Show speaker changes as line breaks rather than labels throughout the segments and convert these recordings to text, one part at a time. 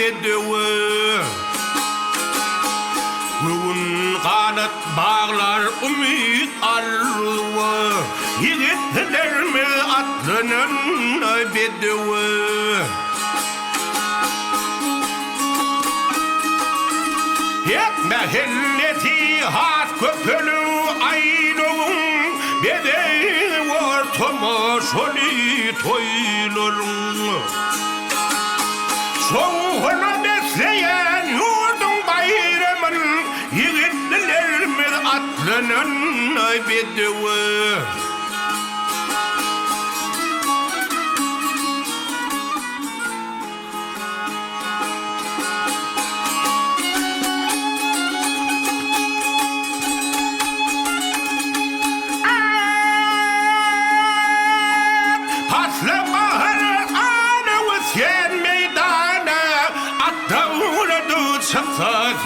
bedevi. Bugün kanat bağlar ümit arıva. Yiğitlerimiz atlının bedevi. Hep mehelleti hat köpülü aynın bedevi ortama şoli toylarım. Soğuna besleyen yurdun bayramın yiğitlerimiz atlının bedevi.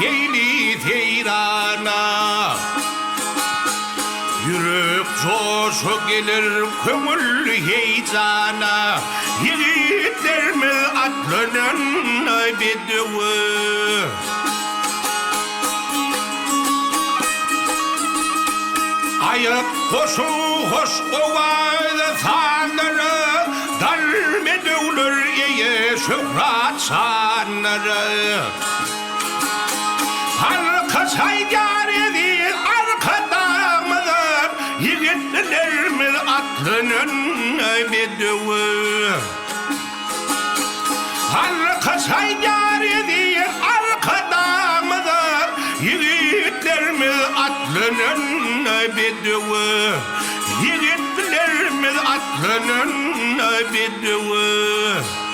Yeni teyrana yürek coşu gelir kömür heyecana yiğitlerimiz atlının bedevi. Ayıp koşu hoş ovada sanları dar bedevler eye şöhret sanları. Arka çaygar edin arkadamıdır yiğitlerimiz atlının bedevi. Arka çaygar edin arkadamıdır yiğitlerimiz atlının bedevi. Yiğitlerimiz atlının bedevi.